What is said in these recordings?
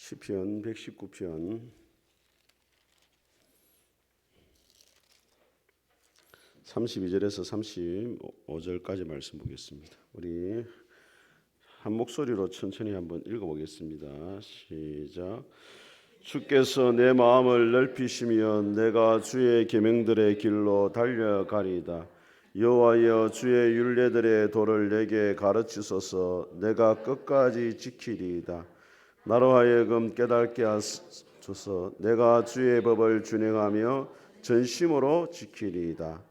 시편 119편 32절에서 35절까지 말씀 보겠습니다. 우리 한 목소리로 천천히 한번 읽어보겠습니다. 시작. 주께서 내 마음을 넓히시며 내가 주의 계명들의 길로 달려가리이다. 여호와여, 주의 율례들의 도를 내게 가르치소서. 내가 끝까지 지키리이다. 나로 하여금 깨닫게 하소서. 내가 주의 법을 준행하며 전심으로 지키리이다.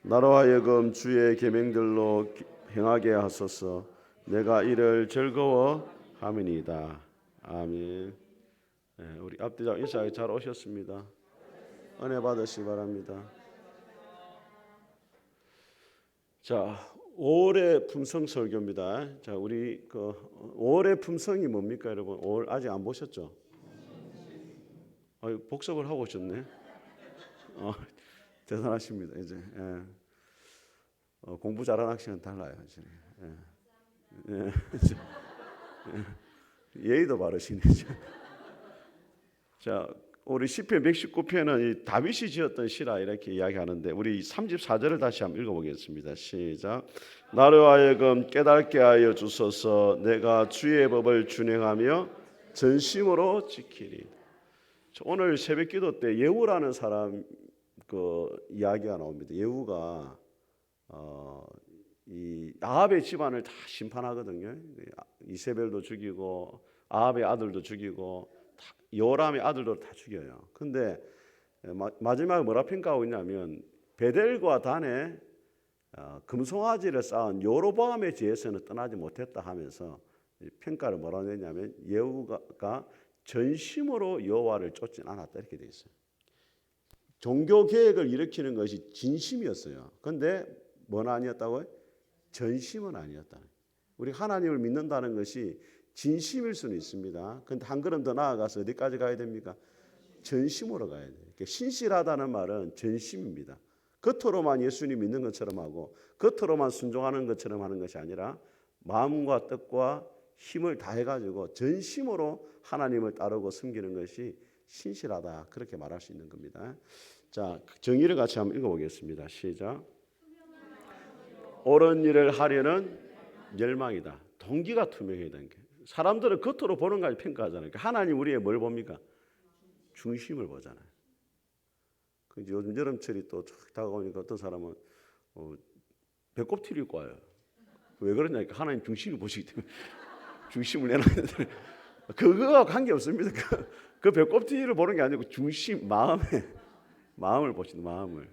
나로 하여금 주의 계명들로 행하게 하소서. 내가 이를 즐거워함이니이다. 아멘. 네, 우리 앞뒤자 인사하기 잘 오셨습니다. 은혜 받으시기 바랍니다. 자, 5월의 품성 설교입니다. 자, 우리 5월의 품성이 뭡니까, 여러분? 5월 아직 안 보셨죠? 복습을 하고 오셨네. 대단하십니다. 이제 공부 잘하는 학생은 달라요. 이제. 예의도 바르시네. 자, 우리 시편 119편은 다윗이 지었던 시라 이렇게 이야기하는데 우리 34절을 다시 한번 읽어보겠습니다. 시작. 나로 하여금 깨닫게 하여 주소서. 내가 주의 법을 준행하며 전심으로 지키리. 오늘 새벽기도 때 예후라는 사람 이야기가 나옵니다. 예후가 이 아합의 집안을 다 심판하거든요. 이세벨도 죽이고 아합의 아들도 죽이고 요람의 아들도 다 죽여요. 근데 마지막에 뭐라 평가하고 있냐면 베델과 단에 금송아지를 쌓은 여로보암의 지에서는 떠나지 못했다 하면서 평가를 뭐라고 했냐면 예후가 전심으로 여호와를 쫓진 않았다 이렇게 돼 있어요. 종교 개혁을 일으키는 것이 진심이었어요. 근데 뭔 아니었다고요? 전심은 아니었다. 우리 하나님을 믿는다는 것이 진심일 수는 있습니다. 근데 한 걸음 더 나아가서 어디까지 가야 됩니까? 전심으로 가야 돼요. 신실하다는 말은 전심입니다. 겉으로만 예수님 믿는 것처럼 하고 겉으로만 순종하는 것처럼 하는 것이 아니라 마음과 뜻과 힘을 다해가지고 전심으로 하나님을 따르고 섬기는 것이 신실하다, 그렇게 말할 수 있는 겁니다. 자, 정의를 같이 한번 읽어보겠습니다. 시작. 옳은 일을 하려는 열망이다. 동기가 투명해야 되는 게. 사람들은 겉으로 보는 것까지 평가하잖아요. 하나님 우리의 뭘 봅니까? 중심을 보잖아요. 요즘 여름철이 또 다가오니까 어떤 사람은 배꼽티를 입고 와요. 왜 그러냐니까 하나님 중심을 보시기 때문에 중심을 내놨는데 그거와 관계없습니다. 그 배꼽티를 보는 게 아니고 중심, 마음을 보시는 마음을.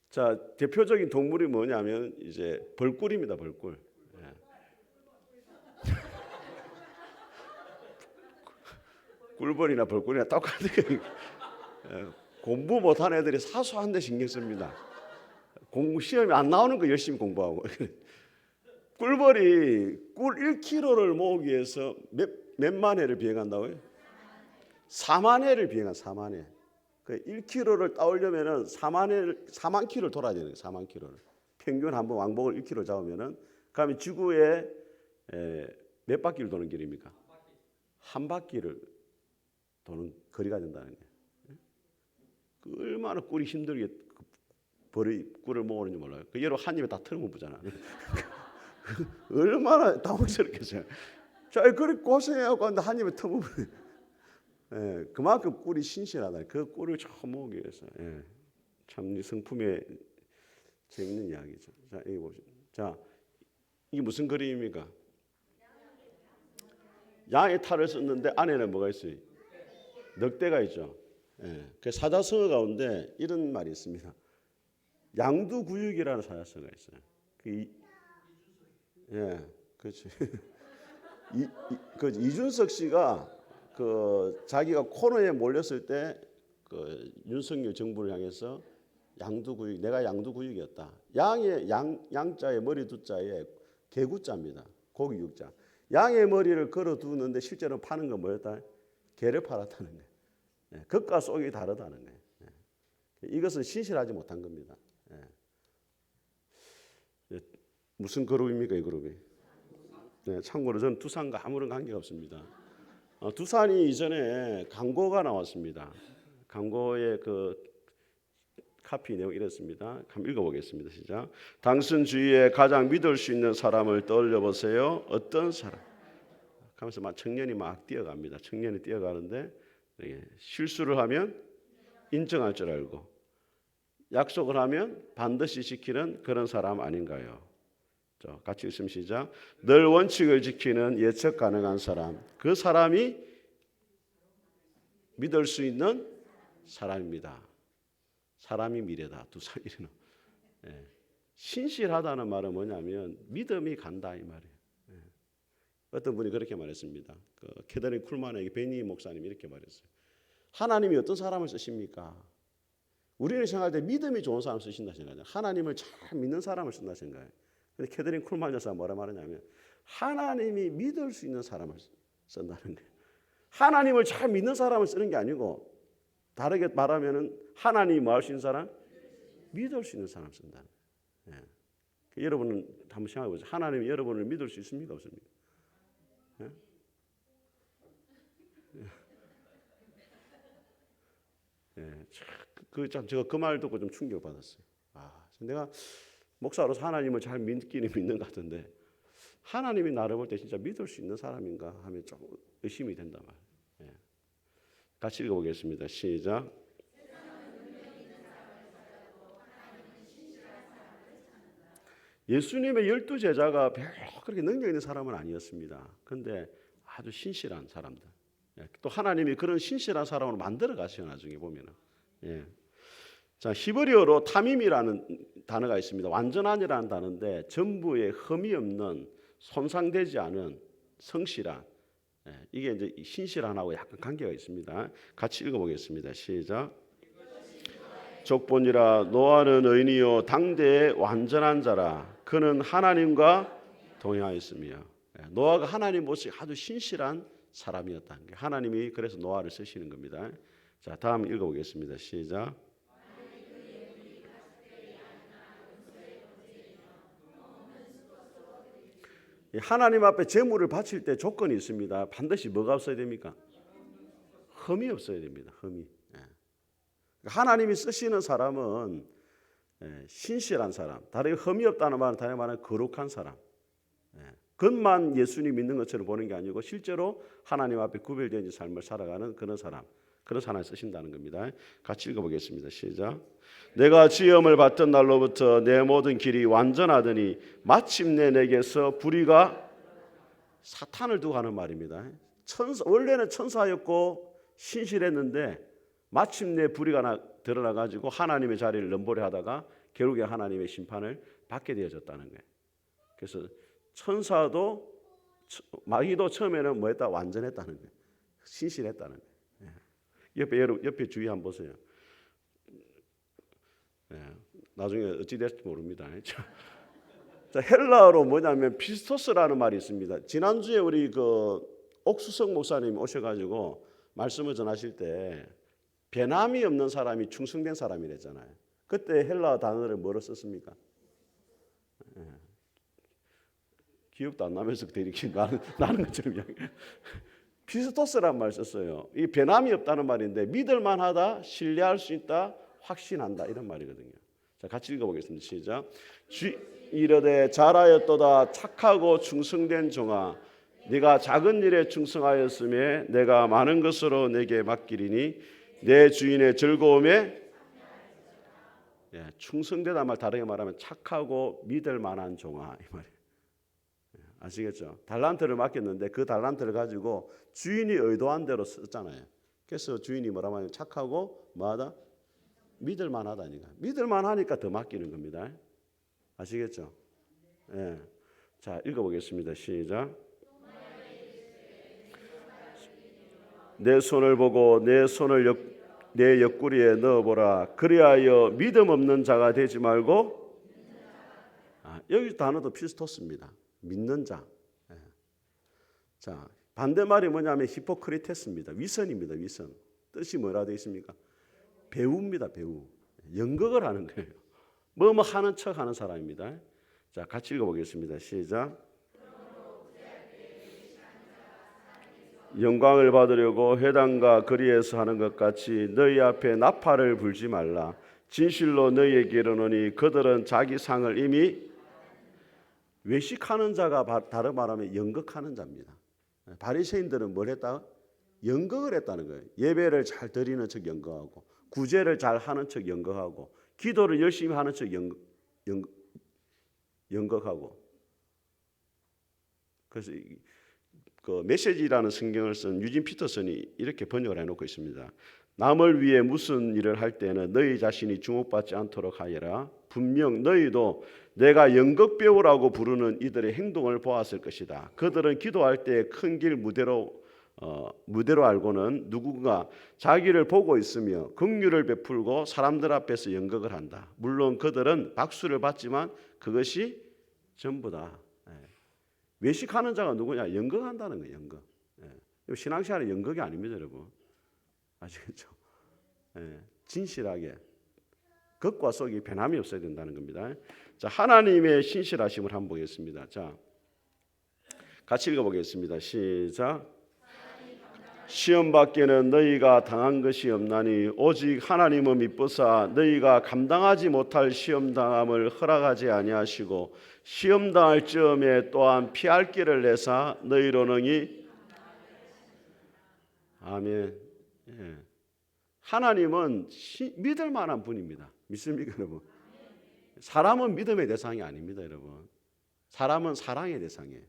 자, 대표적인 동물이 뭐냐면 이제 벌꿀입니다. 벌꿀. 꿀벌이나 벌꿀이나 똑같은 공부 못한 애들이 사소한 데 신경 씁니다. 시험이 안 나오는 거 열심히 공부하고. 꿀벌이 꿀 1kg를 모으기 위해서 몇만 회를 비행한다고요? 4만 회를 비행한 4만 회. 1kg를 따오려면은 4만 km를 돌아야 되는 거예요. 4만 km를. 평균 한번 왕복을 1kg 잡으면은 그러면 지구에 몇 바퀴를 도는 길입니까? 한 바퀴를 도는 거리가 된다는 거예요. 얼마나 꿀이 힘들게 꿀을 모으는지 몰라요. 여러분 한 입에 다 털어 보잖아. 얼마나 당황스럽겠어요. 자, 그렇게 고생해갖고 한 입에 털어 그만큼 꿀이 신실하다. 그 꿀을 처음 모으기 위해서. 참 성품에 재밌는 이야기죠. 자, 여기 보시죠. 자, 이게 무슨 그림입니까? 양의 탈을 썼는데 안에는 뭐가 있어요? 늑대가 있죠. 그 사자성어 가운데 이런 말이 있습니다. 양두구육이라는 사자성어가 있어요. 그렇지. 이준석 씨가 자기가 코너에 몰렸을 때 윤석열 정부를 향해서 양두구육, 내가 양두구육이었다. 양의 양자의 머리 두자에 개구자입니다. 고기 육자. 양의 머리를 걸어두는데 실제로 파는 건 뭐였다? 개를 팔았다는 거예요. 겉과 속이 다르다는 거예요. 이것은 신실하지 못한 겁니다. 무슨 그룹입니까, 이 그룹이? 참고로 저는 두산과 아무런 관계가 없습니다. 두산이 이전에 광고가 나왔습니다. 광고의 그 카피 내용 이렇습니다. 한번 읽어보겠습니다. 시작. 당신 주위에 가장 믿을 수 있는 사람을 떠올려 보세요. 어떤 사람? 하면서 막 청년이 막 뛰어갑니다. 청년이 뛰어가는데 실수를 하면 인정할 줄 알고 약속을 하면 반드시 지키는 그런 사람 아닌가요? 같이 읽으면 시작. 늘 원칙을 지키는 예측 가능한 사람. 그 사람이 믿을 수 있는 사람입니다. 사람이 미래다. 두산 이르는. 신실하다는 말은 뭐냐면 믿음이 간다 이 말이에요. 어떤 분이 그렇게 말했습니다. 캐더린 쿨만에게 베니 목사님이 이렇게 말했어요. 하나님이 어떤 사람을 쓰십니까? 우리는 생각할 때 믿음이 좋은 사람을 쓰신다 생각해요. 하나님을 잘 믿는 사람을 쓴다 생각해요. 근데 캐더린 쿨만 여사가 뭐라 말하냐면 하나님이 믿을 수 있는 사람을 쓴다는 거예요. 하나님을 잘 믿는 사람을 쓰는 게 아니고 다르게 말하면은 하나님이 뭐 할 수 있는 사람? 믿을 수 있는 사람 쓴다는 거예요. 여러분은 한번 생각해 보세요. 하나님이 여러분을 믿을 수 있습니까? 없습니까? 제가 그 말 듣고 좀 충격받았어요. 내가 목사로서 하나님을 잘 믿기는 믿는 것 같은데 하나님이 나를 볼 때 진짜 믿을 수 있는 사람인가 하면 조금 의심이 된단 말이에요. 같이 읽어보겠습니다. 시작. 예수님의 12제자가 별로 그렇게 능력 있는 사람은 아니었습니다. 그런데 아주 신실한 사람들. 또 하나님이 그런 신실한 사람으로 만들어 가셔요. 나중에 보면은. 자, 히브리어로 타밈이라는 단어가 있습니다. 완전한이라는 단어인데 전부에 흠이 없는 손상되지 않은 성실한, 이게 이제 신실한하고 약간 관계가 있습니다. 같이 읽어보겠습니다. 시작. 족본이라 노아는 의인이요 당대의 완전한 자라 그는 하나님과 동행하였으며. 노아가 하나님 모습이 아주 신실한 사람이었다는 게 하나님이 그래서 노아를 쓰시는 겁니다. 자, 다음 읽어보겠습니다. 시작. 하나님 앞에 제물을 바칠 때 조건이 있습니다. 반드시 뭐가 없어야 됩니까? 흠이 없어야 됩니다. 흠이. 하나님이 쓰시는 사람은 신실한 사람, 다르게 흠이 없다는 말은 다른 말은 거룩한 사람. 겉만 예수님 믿는 것처럼 보는 게 아니고 실제로 하나님 앞에 구별된 삶을 살아가는 그런 사람을 쓰신다는 겁니다. 같이 읽어보겠습니다. 시작. 내가 지음을 받던 날로부터 내 모든 길이 완전하더니 마침내 내게서 불의가 사탄을 두고 하는 말입니다. 원래는 천사였고 신실했는데 마침내 불의가 드러나가지고 하나님의 자리를 넘보려 하다가 결국에 하나님의 심판을 받게 되어졌다는 거예요. 그래서 천사도 마귀도 처음에는 뭐했다? 완전했다는 거예요. 신실했다는 거예요. 옆에 주위 한번 보세요. 나중에 어찌 될지 모릅니다. 자, 헬라어로 뭐냐면 피스토스라는 말이 있습니다. 지난주에 우리 옥수석 목사님 오셔가지고 말씀을 전하실 때 변함이 없는 사람이 충성된 사람이랬잖아요. 그때 헬라어 단어를 뭐로 썼습니까? 기억도 안 나면서 이렇게 나는 것처럼 이야기해요. 피스토스란 말 썼어요. 이 변함이 없다는 말인데 믿을만하다, 신뢰할 수 있다, 확신한다 이런 말이거든요. 자, 같이 읽어보겠습니다. 시작. 이르되 잘하였도다 착하고 충성된 종아 네가 작은 일에 충성하였음에 내가 많은 것으로 내게 맡기리니 내 주인의 즐거움에 충성되다 말 다르게 말하면 착하고 믿을 만한 종아 이 말이에요. 아시겠죠? 달란트를 맡겼는데 그 달란트를 가지고 주인이 의도한 대로 썼잖아요. 그래서 주인이 뭐라고 하냐면 착하고 뭐하다? 믿을 만하다니까. 믿을 만하니까 더 맡기는 겁니다. 아시겠죠? 예. 자, 읽어보겠습니다. 시작. 내 손을 보고 내 손을 내 옆구리에 넣어보라. 그리하여 믿음 없는 자가 되지 말고. 여기 단어도 피스토스입니다. 믿는 자. 자, 반대말이 뭐냐면 히포크리테스입니다. 위선입니다. 위선. 뜻이 뭐라 되어 있습니까? 배우입니다. 배우. 연극을 하는 거예요. 뭐 하는 척 하는 사람입니다. 자, 같이 읽어보겠습니다. 시작. 영광을 받으려고 회당과 거리에서 하는 것 같이 너희 앞에 나팔을 불지 말라. 진실로 너희에게 이르노니 그들은 자기 상을 이미 외식하는 자가 다른 말하면 연극하는 자입니다. 바리새인들은 뭘 했다? 연극을 했다는 거예요. 예배를 잘 드리는 척 연극하고, 구제를 잘 하는 척 연극하고, 기도를 열심히 하는 척 연극하고. 그래서 그 메시지라는 성경을 쓴 유진 피터슨이 이렇게 번역을 해놓고 있습니다. 남을 위해 무슨 일을 할 때는 너희 자신이 주목받지 않도록 하여라. 분명 너희도 내가 연극 배우라고 부르는 이들의 행동을 보았을 것이다. 그들은 기도할 때 큰 길 무대로 알고는 누군가 자기를 보고 있으며 긍휼을 베풀고 사람들 앞에서 연극을 한다. 물론 그들은 박수를 받지만 그것이 전부다. 외식하는 자가 누구냐? 연극한다는 거예요. 연극. 신앙생활은 연극이 아닙니다, 여러분. 아시겠죠? 진실하게 겉과 속이 변함이 없어야 된다는 겁니다. 자, 하나님의 신실하심을 한번 보겠습니다. 자, 같이 읽어보겠습니다. 시작. 시험 밖에는 너희가 당한 것이 없나니 오직 하나님은 미쁘사 너희가 감당하지 못할 시험 당함을 허락하지 아니하시고 시험 당할 즈음에 또한 피할 길을 내사 너희로 능히 아멘. 하나님은 믿을 만한 분입니다. 믿습니까, 여러분? 사람은 믿음의 대상이 아닙니다, 여러분. 사람은 사랑의 대상이에요.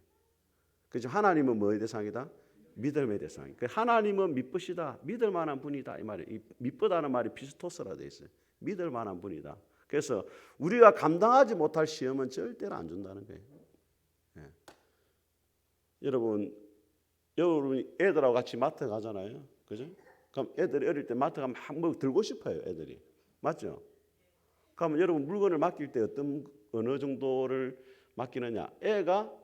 그죠? 하나님은 뭐의 대상이다? 믿음의 대상. 하나님은 미쁘시다, 믿을 만한 분이다 이 말이에요. 미쁘다는 말이 피스토스라 돼 있어요. 믿을 만한 분이다. 그래서 우리가 감당하지 못할 시험은 절대로 안 준다는 거예요. 여러분 애들하고 같이 마트 가잖아요, 그죠? 그럼 애들이 어릴 때 마트 가면 막 뭐 들고 싶어요, 애들이. 맞죠? 그러면 여러분 물건을 맡길 때 어느 정도를 맡기느냐? 애가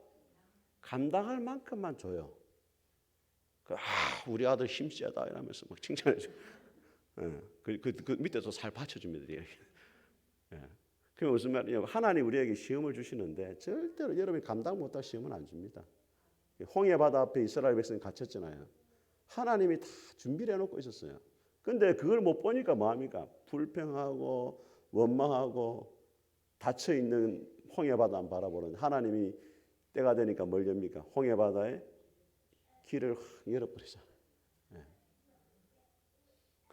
감당할 만큼만 줘요. 우리 아들 힘 세다 이러면서 막 칭찬해줘. 그 밑에서 살 받쳐줍니다. 그게 무슨 말이냐? 하나님 우리에게 시험을 주시는데 절대로 여러분이 감당 못할 시험은 안 줍니다. 홍해 바다 앞에 이스라엘 백성이 갇혔잖아요. 하나님이 다 준비를 해놓고 있었어요. 근데 그걸 못 보니까 뭐합니까? 불평하고 원망하고 닫혀있는 홍해 바다만 바라보는 하나님이 때가 되니까 뭘 엽니까? 홍해 바다에 길을 열어버리잖아요.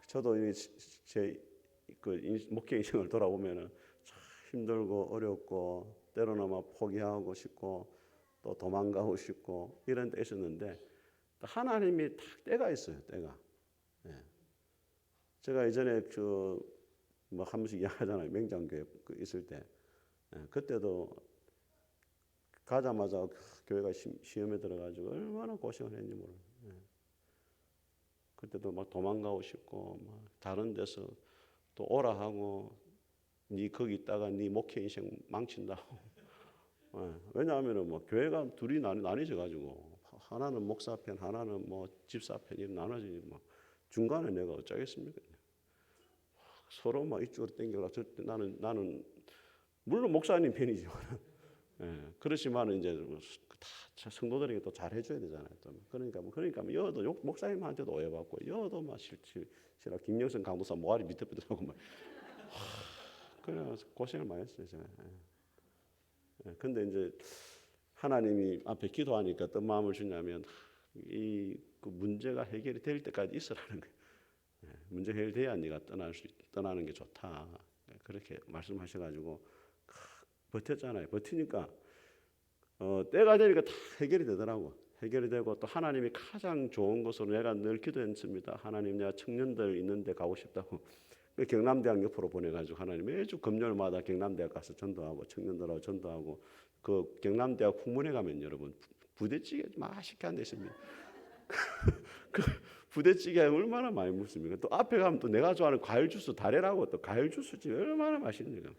저도 제 목회 인생을 돌아보면은 참 힘들고 어렵고 때로는 막 포기하고 싶고 또 도망가고 싶고 이런 때 있었는데 하나님이 딱 때가 있어요. 때가. 제가 예전에 뭐 한 번씩 이야기하잖아요. 맹장교회 있을 때 그때도 가자마자 교회가 시험에 들어가지고 얼마나 고생을 했는지 몰라요. 그때도 막 도망가고 싶고 막 다른 데서 또 오라 하고 네 거기 있다가 네 목회 인생 망친다고. 왜냐하면은 뭐 교회가 둘이 나뉘져 가지고 하나는 목사편, 하나는 뭐 집사편 이렇게 나눠지니 뭐 중간에 내가 어쩌겠습니까? 서로 막 이쪽으로 땡기려고 나는 물론 목사님 편이지만 그렇지만 이제 다 성도들에게 또 잘 해줘야 되잖아요. 또 그러니까 여도 목사님한테도 오해받고 여도 막 실라 김영선 강도사 모아리 밑에 하고 막 그래서 고생을 많이 했어요. 제가. 근데 이제 하나님이 앞에 기도하니까 어떤 마음을 주냐면 그 문제가 해결이 될 때까지 있으라는 거예요. 문제 해결돼야 네가 떠나는 게 좋다. 그렇게 말씀하셔가지고 버텼잖아요. 버티니까 때가 되니까 다 해결이 되더라고. 해결이 되고 또 하나님이 가장 좋은 것으로 내가 늘 기도했습니다. 하나님 내가 청년들 있는데 가고 싶다고. 경남대학 옆으로 보내가지고 하나님 매주 금요일마다 경남대학 가서 전도하고 청년들하고 전도하고 그 경남대학 후문에 가면 여러분 부대찌개 맛있게 한 데 있습니다. 그 부대찌개 얼마나 많이 먹습니까? 또 앞에 가면 또 내가 좋아하는 과일 주스 다래라고 또 과일 주스집 얼마나 맛있는가.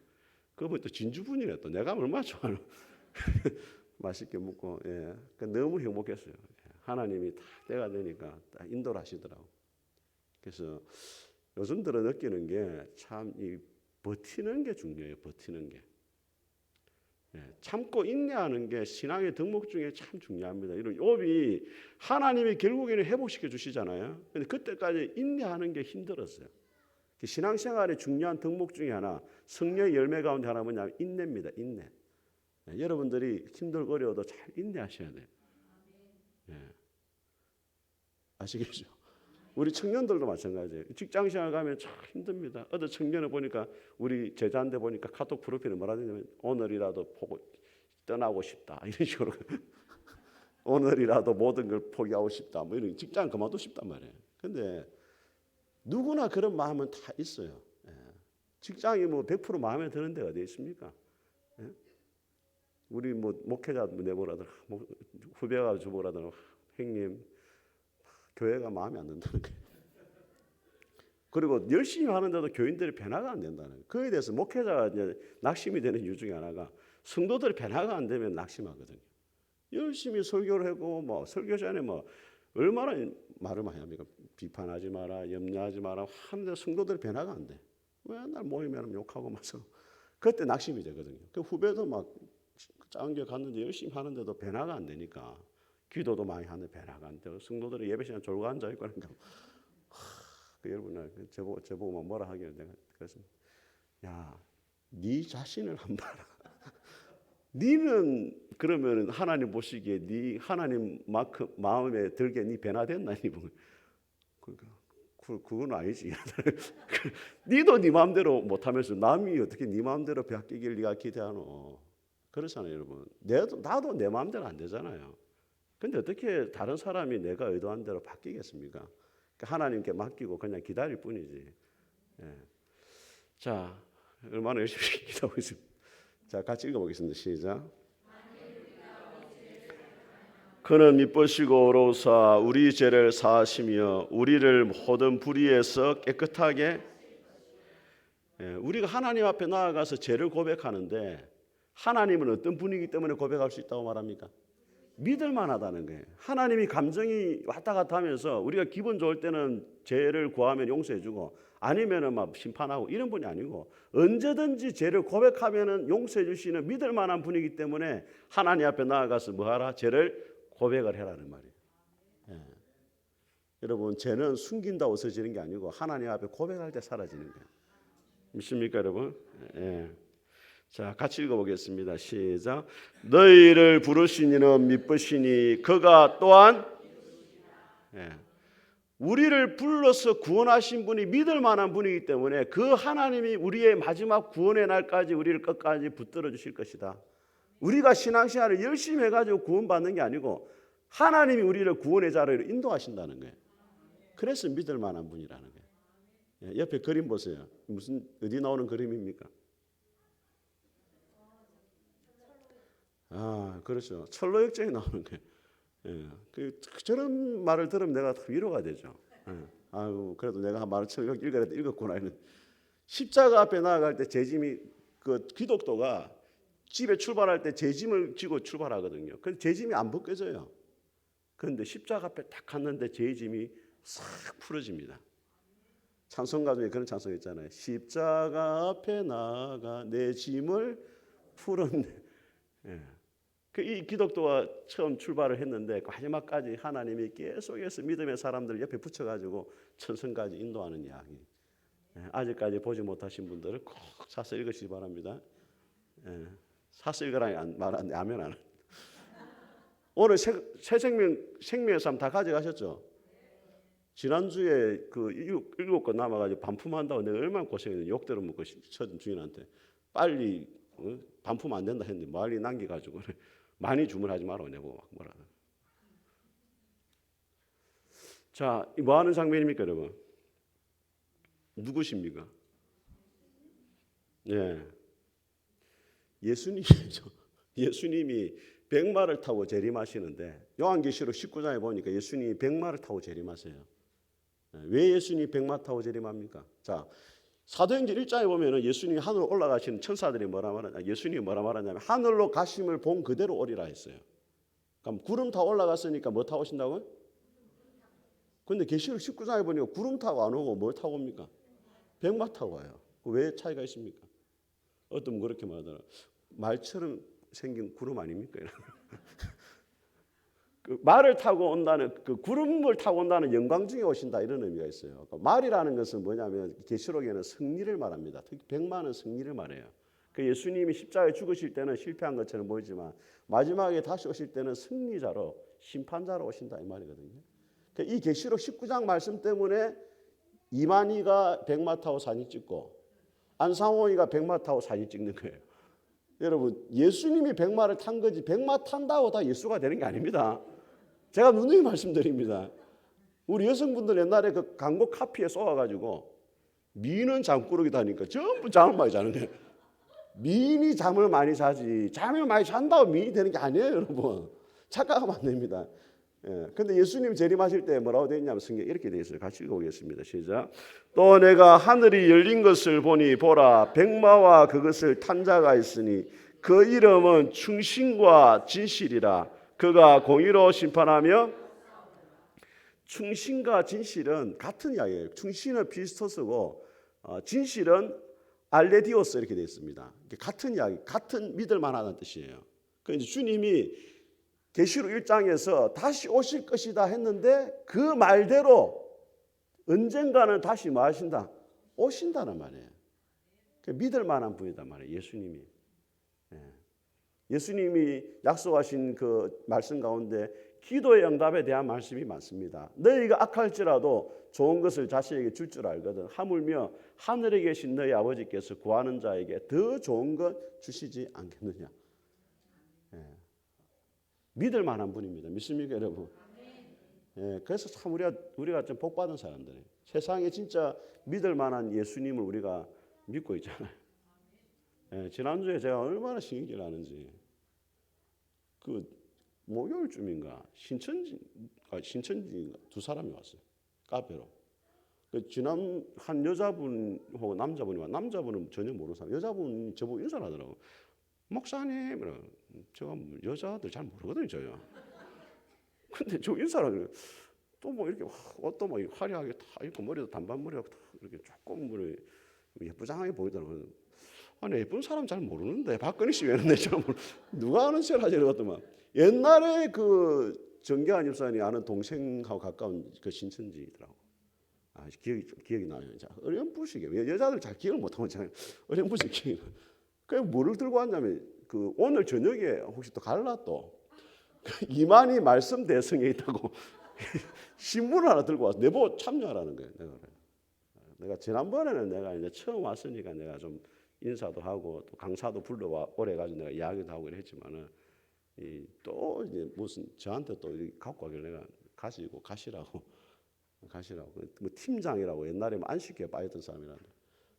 그거 또 진주분이래 또 내가 얼마나 좋아하는 맛있게 먹고 너무 행복했어요. 하나님이 다 때가 되니까 딱 인도를 하시더라고. 그래서 요즘 들어 느끼는 게 참 이 버티는 게 중요해요. 버티는 게. 참고 인내하는 게 신앙의 덕목 중에 참 중요합니다. 이런 욥이 하나님이 결국에는 회복시켜 주시잖아요. 근데 그때까지 인내하는 게 힘들었어요. 신앙생활의 중요한 덕목 중에 하나, 성령의 열매 가운데 하나 뭐냐면 인내입니다. 인내. 여러분들이 힘들고 어려워도 잘 인내하셔야 돼요. 아시겠죠? 우리 청년들도 마찬가지예요. 직장생활 가면 참 힘듭니다. 어떤 청년을 보니까 우리 제자인데 보니까 카톡 프로필에 뭐라 되냐면 오늘이라도 떠나고 싶다 이런 식으로 오늘이라도 모든 걸 포기하고 싶다 뭐 이런 직장 그만두고 싶단 말이에요. 근데 누구나 그런 마음은 다 있어요. 직장이 뭐 100% 마음에 드는 데가 어디 있습니까? 우리 뭐 목회자 내보라든 후배가 주보라든 형님 교회가 마음에 안 든다는 거예요. 그리고 열심히 하는데도 교인들이 변화가 안 된다는 거예요. 그에 대해서 목회자가 이제 낙심이 되는 이유 중에 하나가 성도들이 변화가 안 되면 낙심하거든요. 열심히 설교를 하고 뭐 설교 전에 뭐 얼마나 말을 많이 합니까? 비판하지 마라, 염려하지 마라 하는데 성도들이 변화가 안 돼. 맨날 모이면 욕하고 마서 그때 낙심이 되거든요. 그 후배도 막 작은 교회 갔는데 열심히 하는데도 변화가 안 되니까 기도도 많이 하는데 변화가 안 되고 성도들이 예배 시간 졸고 앉아 있고 그러니까 여러분들 저보고 뭐라 하길래 내가 그래서 야, 네 자신을 한번 봐라. 니는 그러면 하나님 보시기에 네 하나님만큼 마음에 들게 네 변화됐나 그러니까 그건 아니지. 니도 네 마음대로 못하면서 남이 어떻게 네 마음대로 바뀌길 네가 기대하노? 그렇잖아요, 여러분. 나도 내 마음대로 안 되잖아요. 근데 어떻게 다른 사람이 내가 의도한 대로 바뀌겠습니까? 그러니까 하나님께 맡기고 그냥 기다릴 뿐이지. 자, 얼마나 열심히 기도하고 있습니다. 자, 같이 읽어보겠습니다. 시작. 그는 미쁘시고 어로우사 우리 죄를 사하시며 우리를 모든 불의에서 깨끗하게 우리가 하나님 앞에 나아가서 죄를 고백하는데 하나님은 어떤 분이기 때문에 고백할 수 있다고 말합니까? 믿을 만하다는 거예요. 하나님이 감정이 왔다 갔다 하면서 우리가 기분 좋을 때는 죄를 구하면 용서해 주고 아니면은 막 심판하고 이런 분이 아니고 언제든지 죄를 고백하면은 용서해 주시는 믿을 만한 분이기 때문에 하나님 앞에 나아가서 뭐 하라? 죄를 고백을 해라는 말이에요. 여러분, 죄는 숨긴다 없어지는 게 아니고 하나님 앞에 고백할 때 사라지는 거예요. 믿습니까, 여러분? 자, 같이 읽어보겠습니다. 시작. 너희를 부르신 이는 미쁘시니 그가 또한 우리를 불러서 구원하신 분이 믿을 만한 분이기 때문에 그 하나님이 우리의 마지막 구원의 날까지 우리를 끝까지 붙들어 주실 것이다. 우리가 신앙생활을 열심히 해가지고 구원받는 게 아니고 하나님이 우리를 구원의 자리로 인도하신다는 거예요. 그래서 믿을 만한 분이라는 거예요. 옆에 그림 보세요. 어디 나오는 그림입니까? 그렇죠. 철로 역정에 나오는 거예요. 저런 말을 들으면 내가 위로가 되죠. 아유, 그래도 내가 말을 철로 읽었구나. 십자가 앞에 나아갈 때 재짐이 그 기독도가 집에 출발할 때 재짐을 지고 출발하거든요. 근데 재짐이 안 벗겨져요. 그런데 십자가 앞에 딱 갔는데 재짐이 싹 풀어집니다. 찬송가 중에 그런 찬송 있잖아요. 십자가 앞에 나아가 내 짐을 풀었네. 이 기독도가 처음 출발을 했는데 마지막까지 하나님이 계속해서 믿음의 사람들 옆에 붙여가지고 천성까지 인도하는 이야기. 아직까지 보지 못하신 분들은 꼭 사서 읽으시기 바랍니다. 사서 읽으라 말하는데 아멘 안. 오늘 새 생명의 삶 다 가져가셨죠? 지난주에 그 7권 남아가지고 반품한다고 내가 얼마나 고생했는데 욕 들어먹고 주인한테 빨리 반품 안 된다 했는데 멀리 남겨가지고 많이 주문하지 마라고 내고 막 뭐라. 자, 뭐 하는 장면입니까, 여러분? 누구십니까? 예수님이죠. 예수님이 백마를 타고 재림하시는데 요한계시록 19장에 보니까 예수님이 백마를 타고 재림하세요. 왜 예수님이 백마 타고 재림합니까? 자, 사도행전 1장에 보면은 예수님이 하늘로 올라가시는 천사들이 예수님이 뭐라 말하냐면 하늘로 가심을 본 그대로 오리라 했어요. 그럼 구름 타고 올라갔으니까 뭐 타고 오신다고요? 근데 계시록 19장에 보니까 구름 타고 안 오고 뭘 타고 옵니까? 백마 타고 와요. 왜 차이가 있습니까? 어떤 분 그렇게 말하더라. 말처럼 생긴 구름 아닙니까? 그 말을 타고 온다는 그 구름을 타고 온다는 영광 중에 오신다 이런 의미가 있어요. 그러니까 말이라는 것은 뭐냐면 계시록에는 승리를 말합니다. 특히 백마는 승리를 말해요. 그 예수님이 십자가에 죽으실 때는 실패한 것처럼 보이지만 마지막에 다시 오실 때는 승리자로 심판자로 오신다 이 말이거든요. 그러니까 이 계시록 19장 말씀 때문에 이만희가 백마 타고 사진 찍고 안상호이가 백마 타고 사진 찍는 거예요. 여러분 예수님이 백마를 탄 거지 백마 탄다고 다 예수가 되는 게 아닙니다. 제가 누누이 말씀드립니다. 우리 여성분들 옛날에 그 광고 카피에 쏘아가지고 미는 잠꾸러기 다니까 전부 잠을 많이 자는 거예요. 미인이 잠을 많이 자지 잠을 많이 잔다고 미인이 되는 게 아니에요, 여러분. 착각하면 안 됩니다. 근데 예수님 재림하실 때 뭐라고 되어 있냐면 성경에 이렇게 되어 있어요. 같이 읽어보겠습니다. 시작. 또 내가 하늘이 열린 것을 보니 보라 백마와 그것을 탄 자가 있으니 그 이름은 충신과 진실이라. 그가 공의로 심판하며. 충신과 진실은 같은 이야기예요. 충신은 피스토스고 진실은 알레디오스 이렇게 되어 있습니다. 같은 이야기, 같은 믿을 만하다는 뜻이에요. 그러니까 주님이 계시록 1장에서 다시 오실 것이다 했는데 그 말대로 언젠가는 다시 뭐 하신다? 오신다는 말이에요. 믿을 만한 분이단 말이에요. 예수님이. 예수님이 약속하신 그 말씀 가운데 기도의 응답에 대한 말씀이 많습니다. 너희가 악할지라도 좋은 것을 자식에게 줄 줄 알거든. 하물며 하늘에 계신 너희 아버지께서 구하는 자에게 더 좋은 것 주시지 않겠느냐. 믿을 만한 분입니다. 믿습니까, 여러분? 그래서 참 우리가 좀 복받은 사람들이에요. 세상에 진짜 믿을 만한 예수님을 우리가 믿고 있잖아요. 지난주에 제가 얼마나 신경질 나는지 그 목요일쯤인가 신천지 두 사람이 왔어요. 카페로. 지난 한 여자분하고 남자분이 남자분은 전혀 모르는 사람. 여자분이 저보고 인사를 하더라고요. 목사님, 제가 여자들 잘 모르거든요, 저요. 근데 저 인사를 또 뭐 이렇게 옷도 뭐 화려하게 다 입고 머리도 단발머리하고 다 이렇게 조금 뭐 예쁘장하게 보이더라고요. 아니 예쁜 사람 잘 모르는데 박근혜 씨 왜 이러는데 누가 아는 척을 하지 이러더만. 옛날에 그 정계한 집사님이 아는 동생하고 가까운 그 신천지더라고. 기억이 나요. 어렴풋이게 여자들 잘 기억을 못하면 잘 어렴풋이 기억이 나. 그 뭐를 들고 왔냐면 그 오늘 저녁에 혹시 또 갈라 또 이만희 말씀 대성에 있다고 신문을 하나 들고 와서 내보고 참여하라는 거예요. 내가 지난번에는 내가 이제 처음 왔으니까 내가 좀 인사도 하고 또 강사도 불러와 오래 가지고 내가 이야기도 하고 이랬지만은 또 이제 무슨 저한테 또 갖고 가길래 내가 가시라고 뭐 팀장이라고 옛날에 안식교에 빠졌던 사람이란데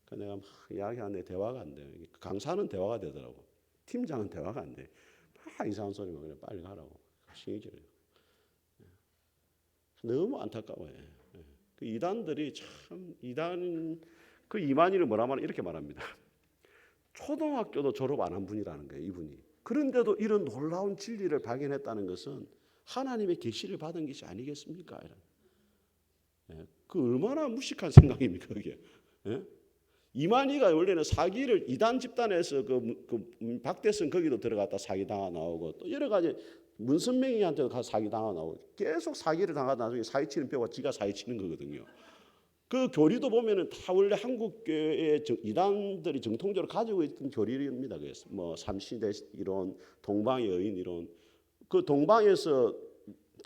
그 내가 막 이야기하는데 대화가 안 돼요. 강사는 대화가 되더라고. 팀장은 대화가 안 돼. 막 이상한 소리만 그래 빨리 가라고 신경질해요. 너무 안타까워요. 그 이단들이 참 그 이만희를 뭐라 말하 이렇게 말합니다. 초등학교도 졸업 안 한 분이라는 거예요, 이분이. 그런데도 이런 놀라운 진리를 발견했다는 것은 하나님의 계시를 받은 것이 아니겠습니까? 그 얼마나 무식한 생각입니까, 그게? 이만희가 원래는 사기를 이단 집단에서 그 박대성 거기도 들어갔다 사기 당하 나오고 또 여러 가지 문선명이한테도 가서 사기 당하 나오고 계속 사기를 당하다 나중에 사기치는 뼈가 지가 사기치는 거거든요. 그 교리도 보면은 다 원래 한국교회의 이단들이 정통적으로 가지고 있던 교리입니다. 그래서 뭐 삼시대 이론, 동방의 여인 이론, 그 동방에서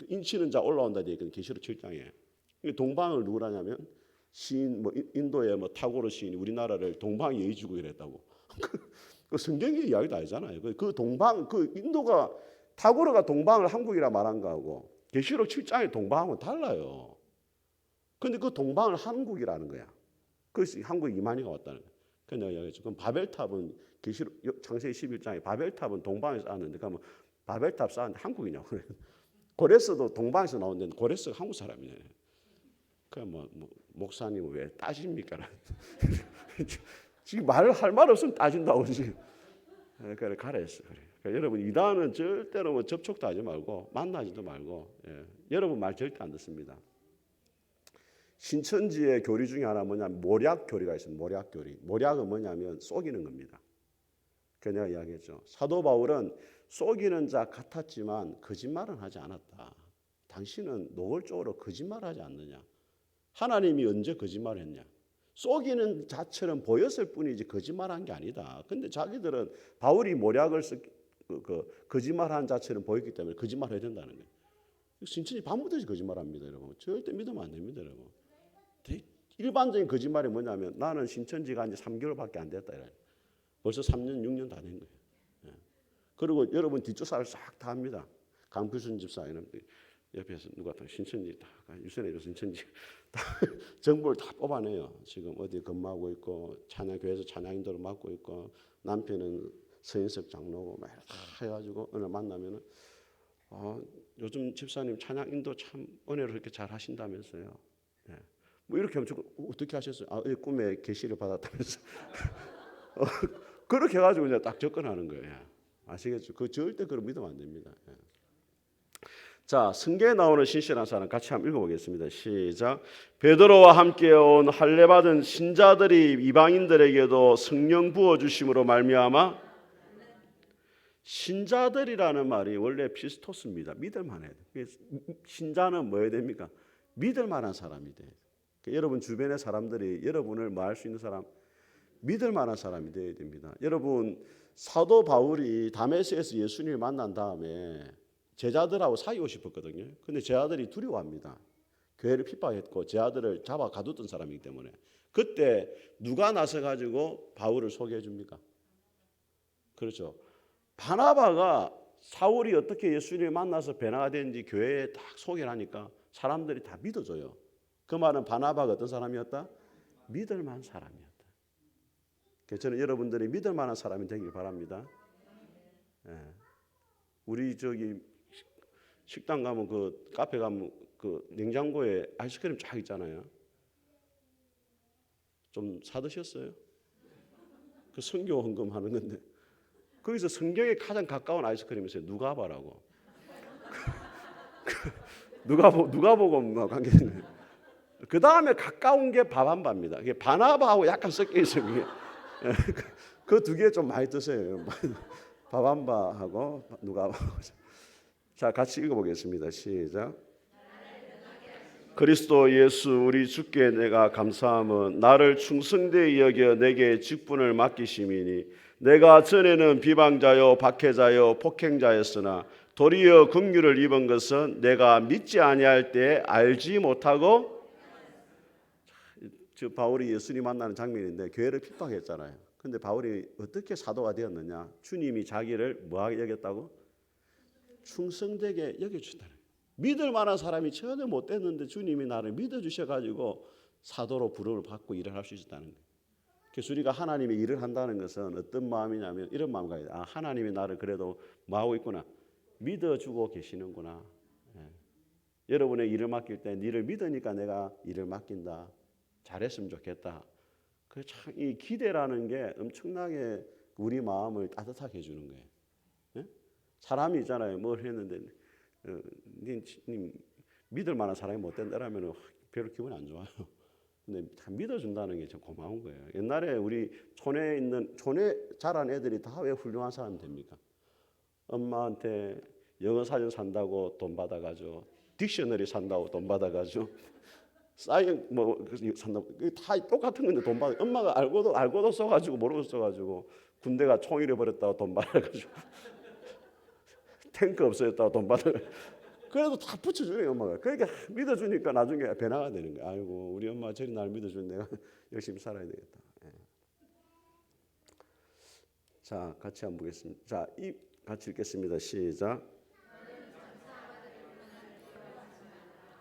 인치는 자 올라온다 되어 있거든요. 계시록 7장에. 동방을 누구라냐면 시인 뭐 인도의 뭐 타고르 시인이 우리나라를 동방의 여의주고 이랬다고. 그 성경의 이야기도 아니잖아요. 그 동방 그 인도가 타고르가 동방을 한국이라 말한 거하고 계시록 7장의 동방하고는 달라요. 근데 그 동방을 한국이라는 거야. 그래서 한국 이만희가 왔다는 거야. 그래서 내가 이야기했죠. 그럼 바벨탑은 계시록 창세기 11장에 바벨탑은 동방에서 쌓았는데 그러면 바벨탑 쌓았는데 한국이냐고. 고레스도 동방에서 나오는데 고레스가 한국 사람이네. 그럼 뭐 목사님 왜 따집니까? 지금 할 말 없으면 따진다고 지금. 그래 가라 했어. 그래. 그러니까 여러분 이단은 절대로 뭐 접촉도 하지 말고 만나지도 말고. 여러분 말 절대 안 듣습니다. 신천지의 교리 중에 하나 뭐냐면 모략 교리가 있습니다. 모략 교리. 모략은 뭐냐면 속이는 겁니다. 그 내가 이야기했죠. 사도 바울은 속이는 자 같았지만 거짓말은 하지 않았다. 당신은 노골적으로 거짓말하지 않느냐? 하나님이 언제 거짓말했냐? 속이는 자처럼 보였을 뿐이지 거짓말한 게 아니다. 근데 자기들은 바울이 모략을 거짓말한 자처럼 보였기 때문에 거짓말해야 된다는 거예요. 신천지 밤부터지 거짓말합니다, 여러분. 절대 믿으면 안 됩니다, 여러분. 일반적인 거짓말이 뭐냐면 나는 신천지 간 지 3개월밖에 안 됐다 이래. 벌써 3년, 6년 다 된 거예요. 예. 그리고 여러분 뒷조사를 싹 다 합니다. 강필순 집사 이런 옆에서 누가 또 신천지 다 유선에 신천지 다 정보를 다 뽑아내요. 지금 어디 근무하고 있고 찬양교회에서 찬양인도를 맡고 있고 남편은 서인석 장로고 막 다 해가지고 오늘 만나면은 요즘 집사님 찬양인도 참 은혜로 이렇게 잘 하신다면서요. 예. 뭐 이렇게 하면 어떻게 하셨어요? 꿈에 계시를 받았다면서. 그렇게 해가지고 이제 딱 접근하는 거예요. 아시겠죠? 그 절대 그걸 믿으면 안 됩니다. 예. 자, 성경에 나오는 신실한 사람 같이 한번 읽어보겠습니다. 시작. 베드로와 함께 온 할례 받은 신자들이 이방인들에게도 성령 부어 주심으로 말미암아 신자들이라는 말이 원래 피스토스입니다. 믿을 만해야 돼요. 신자는 뭐 해야 됩니까? 믿을 만한 사람이 돼요. 그러니까 여러분 주변의 사람들이 여러분을 뭐 할 수 있는 사람? 믿을 만한 사람이 되어야 됩니다. 여러분 사도 바울이 다메섹에서 예수님을 만난 다음에 제자들하고 사귀고 싶었거든요. 근데 제자들이 두려워합니다. 교회를 핍박했고 제자들을 잡아 가뒀던 사람이기 때문에 그때 누가 나서 가지고 바울을 소개해 줍니까? 그렇죠. 바나바가 사울이 어떻게 예수님을 만나서 변화가 되는지 교회에 딱 소개를 하니까 사람들이 다 믿어줘요. 그 말은 바나바가 어떤 사람이었다? 믿을 만한 사람이었다. 그래서 저는 여러분들이 믿을 만한 사람이 되길 바랍니다. 예. 우리 저기 식당 가면 그 카페 가면 그 냉장고에 아이스크림 쫙 있잖아요. 좀 사드셨어요? 그 선교 헌금하는 건데 거기서 성경에 가장 가까운 아이스크림이 있어요. 누가바라고. 누가복음 관계되는. 그 다음에 가까운 게 바반바입니다. 이게 바나바하고 약간 섞여 있어요. 그 두 개 좀 많이 드세요. 바반바하고 누가바. 자, 같이 읽어보겠습니다. 시작. 그리스도 예수 우리 주께 내가 감사함은 나를 충성되이 여겨 내게 직분을 맡기심이니 내가 전에는 비방자요 박해자요 폭행자였으나 도리어 긍휼을 입은 것은 내가 믿지 아니할 때 알지 못하고. 저 바울이 예수님 만나는 장면인데 교회를 핍박했잖아요. 근데 바울이 어떻게 사도가 되었느냐? 주님이 자기를 뭐하게 여겼다고? 충성되게 여겨주다는. 믿을 만한 사람이 전혀 못 됐는데 주님이 나를 믿어주셔가지고 사도로 부름을 받고 일을 할 수 있었다는 거예요. 그래서 우리가 하나님의 일을 한다는 것은 어떤 마음이냐면 이런 마음 가야 돼. 하나님이 나를 그래도 뭐하고 있구나. 믿어주고 계시는구나. 예. 여러분의 일을 맡길 때 니를 믿으니까 내가 일을 맡긴다. 잘했으면 좋겠다. 그 참 이 기대라는 게 엄청나게 우리 마음을 따뜻하게 해주는 거예요. 예? 사람이 있잖아요. 뭘 했는데 님 믿을 만한 사람이 못 된다라면 별로 기분이 안 좋아요. 근데 다 믿어준다는 게 참 고마운 거예요. 옛날에 우리 촌에 자란 애들이 다 왜 훌륭한 사람이 됩니까? 엄마한테 영어 사전 산다고 돈 받아가지고 딕셔너리 산다고 돈 받아가지고 사인 뭐 산다고 다 똑같은 건데 돈 받아. 엄마가 알고도 써가지고 모르고 써가지고 군대가 총 잃어버렸다고 돈 받아가지고 탱크 없어졌다고 돈 받아. 그래도 다 붙여주네요 엄마가. 그러니까 믿어주니까 나중에 변화가 되는 거야. 아이고 우리 엄마 저리 날 믿어주는 내가 열심히 살아야 되겠다. 예. 자 같이 한번 보겠습니다. 자 같이 읽겠습니다. 시작.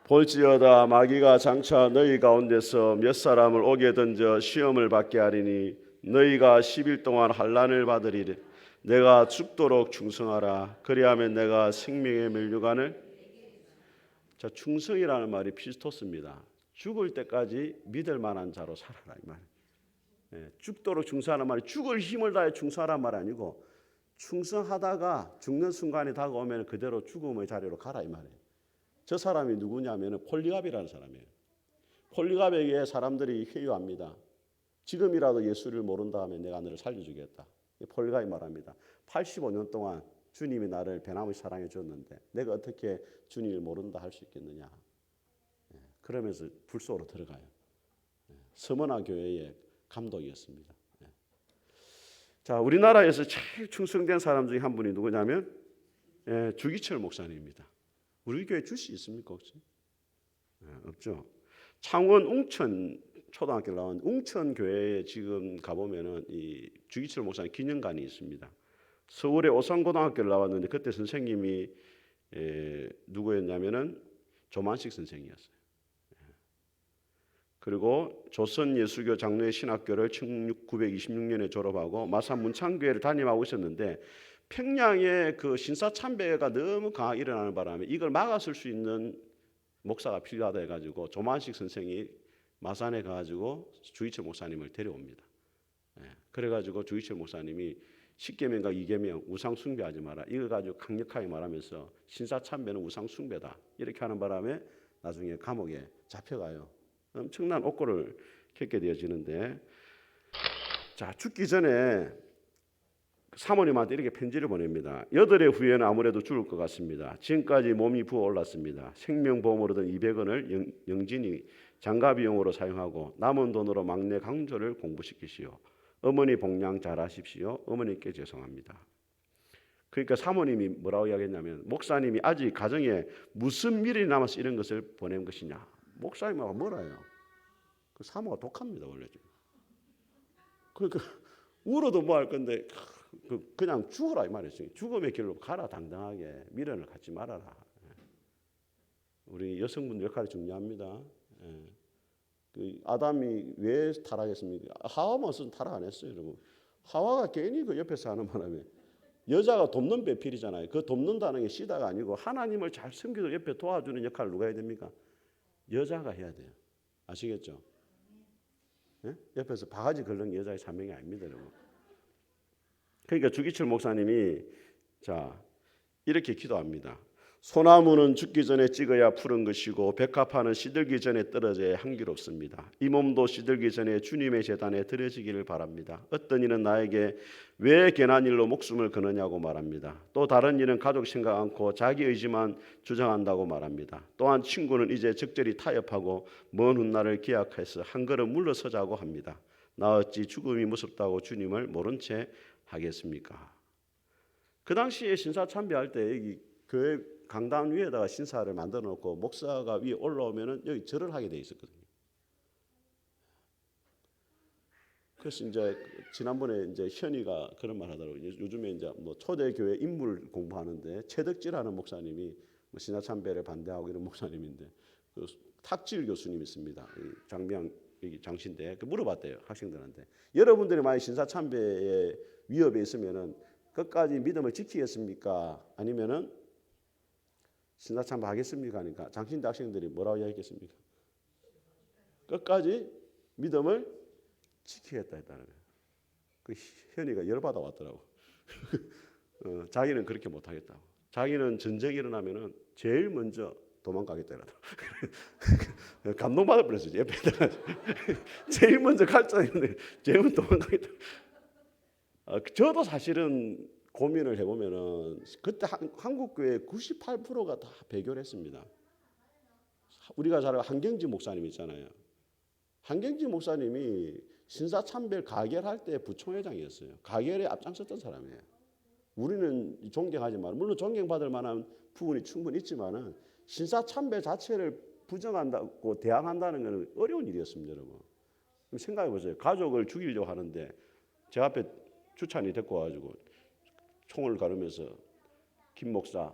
볼지어다 마귀가 장차 너희 가운데서 몇 사람을 옥에 던져 시험을 받게 하리니 너희가 10일 동안 환난을 받으리니 내가 죽도록 충성하라. 그리하면 내가 생명의 면류관을. 자, 충성이라는 말이 피스토스입니다. 죽을 때까지 믿을 만한 자로 살아라 이 말. 예, 죽도록 충성하는 말이 죽을 힘을 다해 충성하라는 말이 아니고 충성하다가 죽는 순간이 다가오면 그대로 죽음의 자리로 가라 이 말이에요. 저 사람이 누구냐면 폴리갑이라는 사람이에요. 폴리갑에게 사람들이 회유합니다. 지금이라도 예수를 모른다 하면 내가 너를 살려주겠다. 폴가이 말합니다. 85년 동안 주님이 나를 변함없이 사랑해 줬는데 내가 어떻게 주님을 모른다 할 수 있겠느냐. 그러면서 불 속으로 들어가요. 서머나 교회의 감독이었습니다. 자, 우리나라에서 제일 충성된 사람 중에 한 분이 누구냐면 주기철 목사님입니다. 우리 교회 줄 수 있습니까 혹시? 없죠. 창원 웅천 초등학교 나온 웅천 교회에 지금 가보면은 이 주기철 목사님 기념관이 있습니다. 서울의 오산고등학교를 나왔는데 그때 선생님이 누구였냐면은 조만식 선생이었어요. 그리고 조선예수교 장로의 신학교를 1926년에 졸업하고 마산 문창교회를 담임하고 있었는데 평양에 그 신사참배가 너무 강하게 일어나는 바람에 이걸 막아설 수 있는 목사가 필요하다 해가지고 조만식 선생이 마산에 가가지고 주기철 목사님을 데려옵니다. 그래가지고 주기철 목사님이 10계명과 2계명 우상 숭배하지 마라 이걸 가지고 강력하게 말하면서 신사참배는 우상 숭배다 이렇게 하는 바람에 나중에 감옥에 잡혀가요. 엄청난 옥고를 겪게 되어지는데, 자, 죽기 전에 사모님한테 이렇게 편지를 보냅니다. 8해 후에는 아무래도 죽을 것 같습니다. 지금까지 몸이 부어올랐습니다. 생명보험으로 든 200원을 영진이 장가비용으로 사용하고 남은 돈으로 막내 강조를 공부시키시오. 어머니 복양 잘하십시오. 어머니께 죄송합니다. 그러니까 사모님이 뭐라고 이야기했냐면 목사님이 아직 가정에 무슨 미련이 남아서 이런 것을 보낸 것이냐. 목사님하고 뭐라요? 그 사모가 독합니다 원래 좀. 그러니까 울어도 뭐 할 건데 그냥 죽어라 이 말이었어요. 죽음의 길로 가라 당당하게 미련을 갖지 말아라. 우리 여성분들 역할이 중요합니다. 그 아담이 왜 타락했습니까? 하와만 써서 타락 안 했어요, 여러분. 하와가 괜히 그 옆에서 하는 바람에 여자가 돕는 배필이잖아요. 그 돕는다는 게 시다가 아니고 하나님을 잘 섬기도록 옆에 도와주는 역할을 누가 해야 됩니까? 여자가 해야 돼요. 아시겠죠? 네? 옆에서 바가지 걸는 여자의 사명이 아닙니다, 여러분. 그러니까 주기철 목사님이 자 이렇게 기도합니다. 소나무는 죽기 전에 찍어야 푸른 것이고 백합화는 시들기 전에 떨어져야 향기롭습니다. 이 몸도 시들기 전에 주님의 제단에 드려지기를 바랍니다. 어떤 이는 나에게 왜 괜한 일로 목숨을 거느냐고 말합니다. 또 다른 이는 가족 생각 않고 자기 의지만 주장한다고 말합니다. 또한 친구는 이제 적절히 타협하고 먼 훗날을 기약해서 한 걸음 물러서자고 합니다. 나 어찌 죽음이 무섭다고 주님을 모른 채 하겠습니까? 그 당시에 신사참배할 때 여기 교회 강당 위에다가 신사를 만들어 놓고 목사가 위에 올라오면은 여기 절을 하게 돼 있었거든요. 그래서 이제 지난번에 이제 현이가 그런 말 하더라고요. 요즘에 이제 뭐 초대교회 인물 공부하는데 최덕질하는 목사님이 뭐 신사참배를 반대하고 이런 목사님인데 그 탁질 교수님 있습니다. 장명 여기 장신대 물어봤대요 학생들한테. 여러분들이 만약 신사참배의 위협에 있으면은 끝까지 믿음을 지키겠습니까? 아니면은 신사참배 하겠습니까? 하니까 장신대 학생들이 뭐라고 이야기했습니까? 끝까지 믿음을 지키겠다 했다는 거예요. 그 현이가 열받아 왔더라고. 자기는 그렇게 못하겠다고. 자기는 전쟁이 일어나면은 제일 먼저 도망가겠다 이러더라고. 감동받아 버렸어요. 옆에다가 제일 먼저 갈자였는데 제일 먼저 도망가겠다. 저도 사실은 고민을 해보면은 그때 한국교회 98%가 다 배교를 했습니다. 우리가 잘 알고 한경지 목사님 있잖아요. 한경지 목사님이 신사참배를 가결할 때 부총회장이었어요. 가결에 앞장섰던 사람이에요. 우리는 존경하지만 물론 존경받을 만한 부분이 충분히 있지만은 신사참배 자체를 부정한다고 대항한다는 것은 어려운 일이었습니다, 여러분. 생각해 보세요. 가족을 죽이려고 하는데 제 앞에 주찬이 데리고 와가지고 총을 가르면서 김 목사,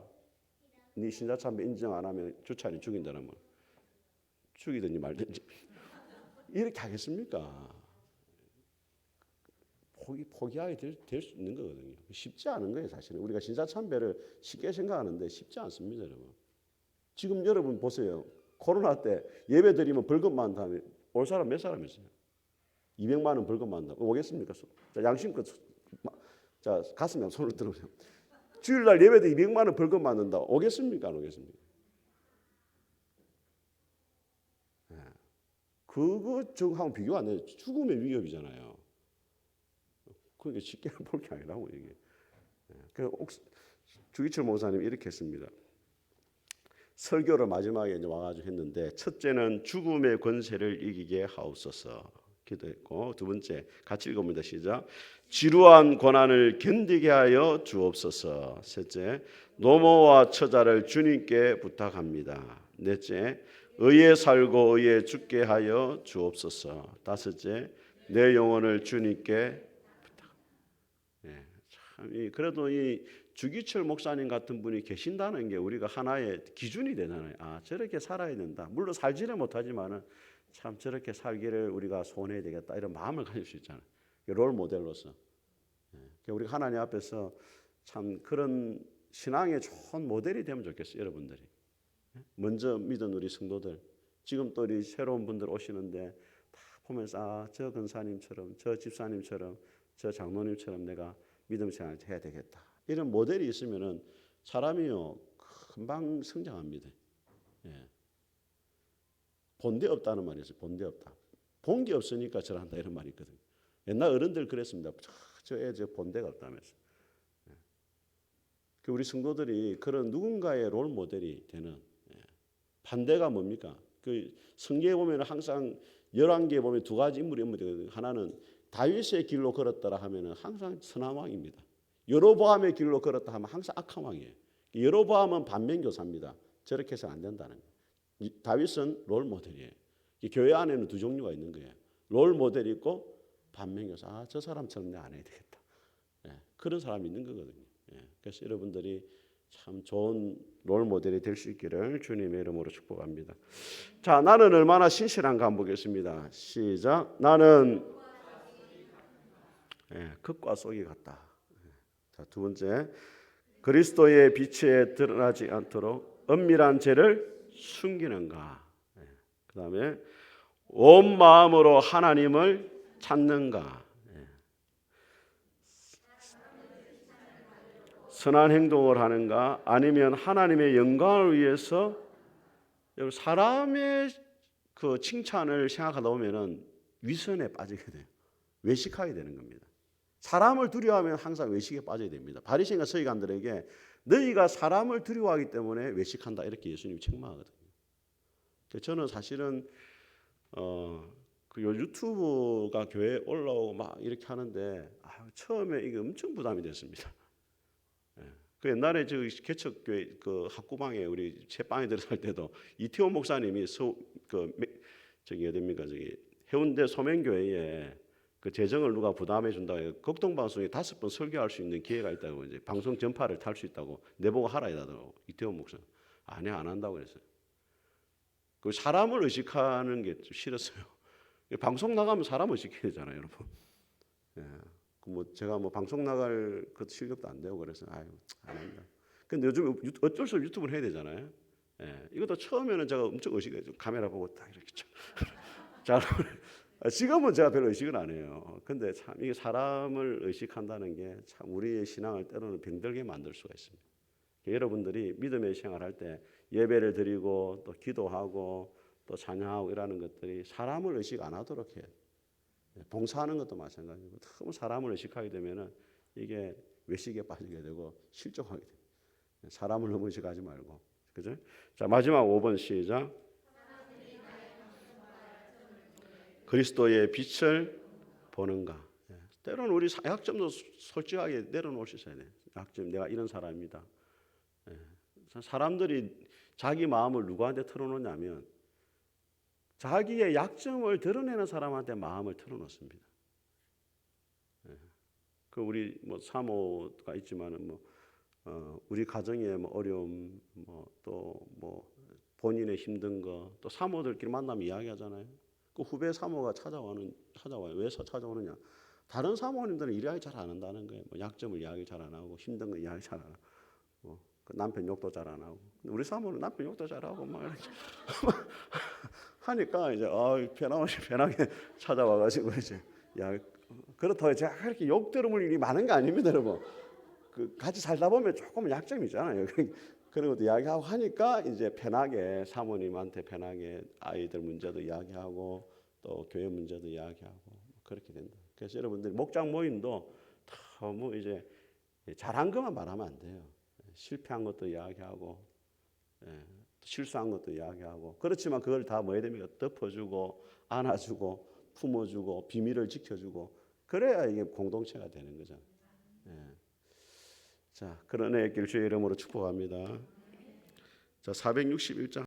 네 신사참배 인정 안 하면 주찬이 죽인다는 말. 죽이든지 말든지 이렇게 하겠습니까? 포기하게 될 수 있는 거거든요. 쉽지 않은 거예요, 사실은. 우리가 신사참배를 쉽게 생각하는데 쉽지 않습니다, 여러분. 지금 여러분 보세요. 코로나 때 예배 드리면 벌금 많다면 올 사람 몇 사람 있어요? 200만 원 벌금 많다. 오겠습니까? 자, 양심껏 자, 가슴에 손을 들어보세요. 주일날 예배도 200만 원 벌금 받는다. 오겠습니까? 안 오겠습니까? 그거 저하고 비교 안 해요. 죽음의 위협이잖아요. 그게 쉽게 볼 게 아니라고 이게. 그 주기철 목사님 이렇게 했습니다. 설교를 마지막에 이제 와가지고 했는데, 첫째는 죽음의 권세를 이기게 하옵소서 기도했고, 두 번째 같이 읽어봅니다. 시작. 지루한 고난을 견디게 하여 주옵소서. 셋째, 노모와 처자를 주님께 부탁합니다. 넷째, 의에 살고 의에 죽게 하여 주옵소서. 다섯째, 내 영혼을 주님께 부탁합니다. 그래도 이 주기철 목사님 같은 분이 계신다는 게 우리가 하나의 기준이 되잖아요. 아, 저렇게 살아야 된다. 물론 살지는 못하지만은 참 저렇게 살기를 우리가 소원해야 되겠다, 이런 마음을 가질 수 있잖아요. 롤 모델로서. 우리가 하나님 앞에서 참 그런 신앙의 좋은 모델이 되면 좋겠어요, 여러분들이. 먼저 믿은 우리 성도들, 지금 또 우리 새로운 분들 오시는데 다 보면서 아, 저 근사님처럼, 저 집사님처럼, 저 장로님처럼 내가 믿음 생활을 해야 되겠다, 이런 모델이 있으면은 사람이요 금방 성장합니다. 본데 없다는 말이 있어요. 본데 없다. 본 게 없으니까 저런다, 이런 말이 있거든요. 옛날 어른들 그랬습니다. 저 본데가 없다면서. 우리 성도들이 그런 누군가의 롤 모델이 되는. 반대가 뭡니까? 그 성경에 보면 항상 11개에 보면 두 가지 인물이 되거든요. 하나는 다윗의 길로 걸었더라 하면은 항상 선한 왕입니다. 여로보암의 길로 걸었다 하면 항상 악한 왕이에요. 여로보암은 반면교사입니다. 저렇게 해서는 안 된다는 거예요. 다윗은 롤 모델이에요. 교회 안에는 두 종류가 있는 거예요. 롤 모델이 있고 반면교사. 아, 저 사람처럼 내가 안 해야 되겠다. 그런 사람이 있는 거거든요. 그래서 여러분들이 참 좋은 롤 모델이 될 수 있기를 주님의 이름으로 축복합니다. 자, 나는 얼마나 신실한가 한번 보겠습니다. 시작. 나는 극과 속이 같다. 자, 두 번째, 그리스도의 빛에 드러나지 않도록 은밀한 죄를 숨기는가. 그 다음에 온 마음으로 하나님을 찾는가. 선한 행동을 하는가, 아니면 하나님의 영광을 위해서. 사람의 그 칭찬을 생각하다 보면은 위선에 빠지게 돼요. 외식하게 되는 겁니다. 사람을 두려워하면 항상 외식에 빠져야 됩니다. 바리새인과 서기관들에게 너희가 사람을 두려워하기 때문에 외식한다, 이렇게 예수님이 책망하거든요. 저는 사실은 그 유튜브가 교회에 올라오고 막 이렇게 하는데 처음에 이게 엄청 부담이 됐습니다. 그 옛날에 저 개척교회 그 학구방에 우리 채방에 들어갈 때도 이태원 목사님이 저기 어딥니까, 저기 해운대 소명교회에 그 재정을 누가 부담해 준다고 해서 극동 방송에 5번 설교할 수 있는 기회가 있다고, 이제 방송 전파를 탈 수 있다고 내보고 하라 이러더라고. 이태원 목사 아니, 안 한다고 그랬어요. 그 사람을 의식하는 게 좀 싫었어요. 방송 나가면 사람 의식해야 되잖아요, 여러분. 제가 방송 나갈 그 실력도 안 되고 그래서 안 한다. 근데 요즘 어쩔 수 없이 유튜브를 해야 되잖아요. 이것도 처음에는 제가 엄청 의식해서 카메라 보고 딱 이렇게 잘. 지금은 제가 별로 의식을 안 해요. 근데 참 이게 사람을 의식한다는 게 참 우리의 신앙을 때로는 병들게 만들 수가 있습니다. 여러분들이 믿음의 생활할 때 예배를 드리고 또 기도하고 또 찬양하고 이러는 것들이 사람을 의식 안 하도록 해요. 봉사하는 것도 마찬가지고, 너무 사람을 의식하게 되면은 이게 외식에 빠지게 되고 실족하게 돼요. 사람을 너무 의식하지 말고, 그죠? 자, 마지막 5번 시작. 그리스도의 빛을 보는가. 때로는 우리 약점도 솔직하게 내려놓을 수 있어야 돼요. 약점, 내가 이런 사람이다. 사람들이 자기 마음을 누구한테 털어놓냐면 자기의 약점을 드러내는 사람한테 마음을 털어놓습니다. 그 우리 사모가 있지만은 우리 가정의 어려움, 또 본인의 힘든 거, 또 사모들끼리 만나면 이야기하잖아요. 그 후배 사모가 찾아와요. 왜 찾아오느냐? 다른 사모님들은 이야기 잘 안 한다는 거예요. 약점을 이야기 잘 안 하고, 힘든 거 이야기 잘 안 하고, 그 남편 욕도 잘 안 하고. 우리 사모는 남편 욕도 잘 하고 막 이렇게 하니까 이제 편하게 찾아와가지고 이제 그렇다고 제가 그렇게 욕 들을 일이 많은 게 아닙니다, 여러분. 같이 살다 보면 조금 약점이 있잖아요. 그런 것도 이야기하고 하니까 이제 편하게 사모님한테 편하게 아이들 문제도 이야기하고 또 교회 문제도 이야기하고 그렇게 된다. 그래서 여러분들 목장 모임도 너무 이제 잘한 것만 말하면 안 돼요. 실패한 것도 이야기하고, 실수한 것도 이야기하고. 그렇지만 그걸 다 뭐 해야 됩니까? 덮어주고, 안아주고, 품어주고, 비밀을 지켜주고. 그래야 이게 공동체가 되는 거죠. 자, 그런 애길 주의 이름으로 축복합니다. 자, 461장.